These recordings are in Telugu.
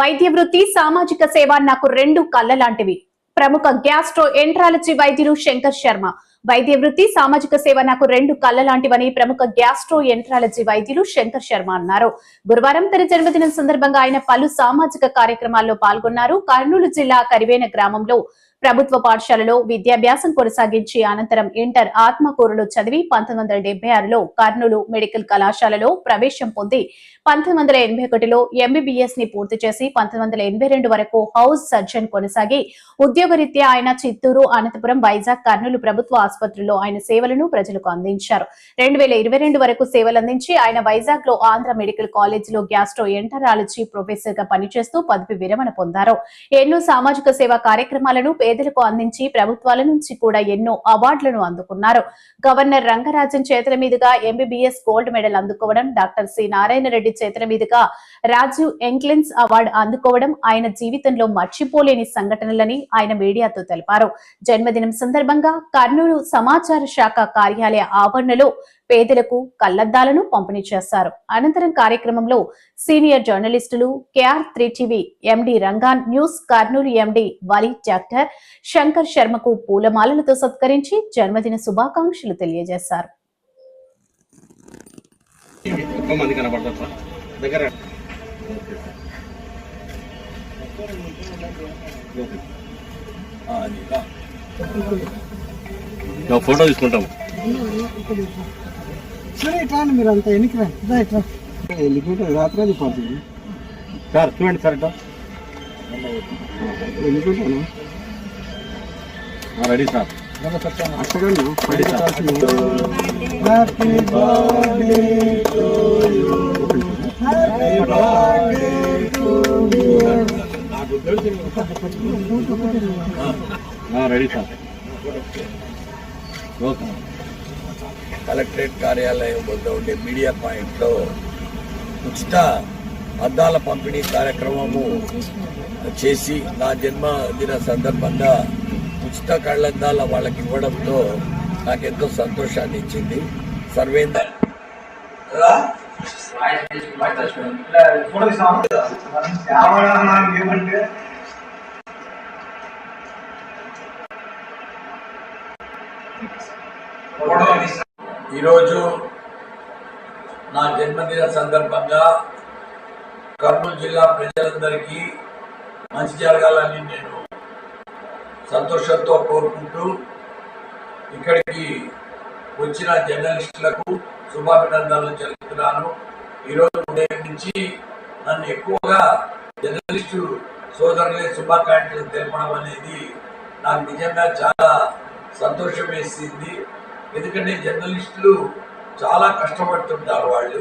వైద్య వృత్తి సామాజిక సేవ నాకు రెండు కళ్ళ లాంటివి. ప్రముఖ గ్యాస్ట్రో ఎంట్రాలజీ వైద్యులు శంకర్ శర్మ. వైద్య వృత్తి సామాజిక సేవ నాకు రెండు కళ్ళ లాంటివని ప్రముఖ గ్యాస్ట్రో ఎంట్రాలజీ వైద్యులు శంకర్ శర్మ అన్నారు. గురువారం తన జన్మదినం సందర్భంగా ఆయన పలు సామాజిక కార్యక్రమాల్లో పాల్గొన్నారు. కర్నూలు జిల్లా కరివేన గ్రామంలో ప్రభుత్వ పాఠశాలలో విద్యాభ్యాసం కొనసాగించి అనంతరం ఇంటర్ ఆత్మకూరులో చదివి 1976లో కర్నూలు మెడికల్ కళాశాలలో ప్రవేశం పొంది 1981లో ఎంబీబీఎస్ ని పూర్తి చేసి 1982 వరకు హౌస్ సర్జన్ కొనసాగి ఉద్యోగరీత్యా ఆయన చిత్తూరు, అనంతపురం, వైజాగ్, కర్నూలు ప్రభుత్వ ఆసుపత్రుల్లో ఆయన సేవలను ప్రజలకు అందించారు. 2022 వరకు సేవలందించి ఆయన వైజాగ్ లో ఆంధ్ర మెడికల్ కాలేజ్ లో గ్యాస్ట్రో ఎంటరాలజీ ప్రొఫెసర్ గా పనిచేస్తూ పదవి విరమణ పొందారు. ఎన్నో సామాజిక సేవా కార్యక్రమాలను పేదలకు అందించి ప్రభుత్వాల నుంచి కూడా ఎన్నో అవార్డులను అందుకున్నారు. గవర్నర్ రంగరాజన్ చేతుల మీదుగా ఎంబీబీఎస్ గోల్డ్ మెడల్ అందుకోవడం, డాక్టర్ సి నారాయణ రెడ్డి చేతుల మీదుగా రాజీవ్ ఎంక్లెన్స్ అవార్డు అందుకోవడం ఆయన జీవితంలో మర్చిపోలేని సంఘటనలని ఆయన మీడియాతో తెలిపారు. జన్మదినం సందర్భంగా కర్నూలు సమాచార శాఖ కార్యాలయ ఆవరణలో పేదలకు కళ్లద్దాలను పంపిణీ చేశారు. అనంతరం కార్యక్రమంలో సీనియర్ జర్నలిస్టులు KR3 టీవీ ఎండి రంగాన్, న్యూస్ కర్నూలు ఎండి వలి డాక్టర్ శంకర్ శర్మకు పూలమాలలతో సత్కరించి జన్మదిన శుభాకాంక్షలు తెలియజేశారు. ఫోటో తీసుకుంటాము. సరే ఇట్లా మీరు అంతా ఎన్నికి ఇట్లా వెళ్ళిపోతారు రాత్రి పోతుంది సార్. చూడండి సార్ ఇట్లా వెళ్ళిపోతాను. Ready sir. అక్కడ ready sir. Ready sir. Okay. Collectorate కార్యాలయం వద్ద ఉండే మీడియా పాయింట్లో ఉచిత అద్దాల పంపిణీ కార్యక్రమము చేసి నా జన్మదిన సందర్భంగా ఉచిత కళ్ళద్దాల వాళ్ళకి ఇవ్వడంతో నాకెంతో సంతోషాన్ని ఇచ్చింది. సర్వేందర్ ఈరోజు నా జన్మదిన సందర్భంగా కర్నూలు జిల్లా ప్రజలందరికీ మంచి జరగాలని నేను సంతోషంతో కోరుకుంటూ ఇక్కడికి వచ్చిన జర్నలిస్టులకు శుభాభినందనలు తెలుపుతున్నాను. ఈరోజు ఉదయం నుంచి నన్ను ఎక్కువగా జర్నలిస్టు సోదరులే శుభాకాంక్షలు తెలపడం అనేది నాకు నిజంగా చాలా సంతోషం వేసింది. ఎందుకంటే జర్నలిస్టులు చాలా కష్టపడుతుంటారు. వాళ్ళు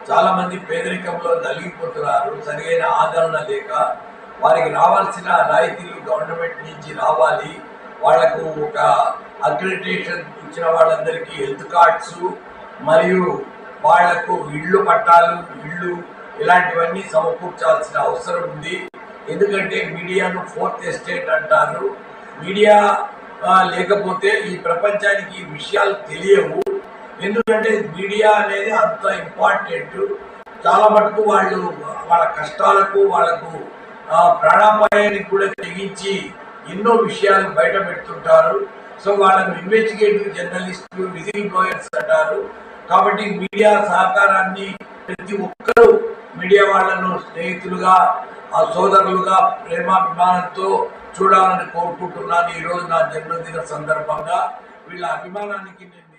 చాలామంది పేదరికంలో నలిగిపోతున్నారు. సరైన ఆదరణ లేక వారికి రావాల్సిన రాయితీలు గవర్నమెంట్ నుంచి రావాలి. వాళ్లకు ఒక అక్రిడిటేషన్ ఇచ్చిన వాళ్ళందరికీ హెల్త్ కార్డ్స్ మరియు వాళ్లకు ఇళ్ళు పట్టాలు, ఇళ్ళు ఇలాంటివన్నీ సమకూర్చాల్సిన అవసరం ఉంది. ఎందుకంటే మీడియాను ఫోర్త్ ఎస్టేట్ అంటారు. మీడియా లేకపోతే ఈ ప్రపంచానికి ఈ విషయాలు తెలియవు. ఎందుకంటే మీడియా అనేది అంత ఇంపార్టెంట్. చాలా మటుకు వాళ్ళు వాళ్ళ కష్టాలకు, వాళ్ళకు ప్రాణాపాయానికి కూడా తెగించి ఎన్నో విషయాలు బయట పెడుతుంటారు. సో వాళ్ళను ఇన్వెస్టిగేటివ్ జర్నలిస్టులు, విజిల్ బ్లోయర్స్ అంటారు. కాబట్టి మీడియా సహకారాన్ని ప్రతి ఒక్కరూ మీడియా వాళ్ళను స్నేహితులుగా, సోదరులుగా, ప్రేమాభిమానంతో చూడాలని కోరుకుంటున్నాను. ఈరోజు నా జన్మదిన సందర్భంగా వీళ్ళ అభిమానానికి నేను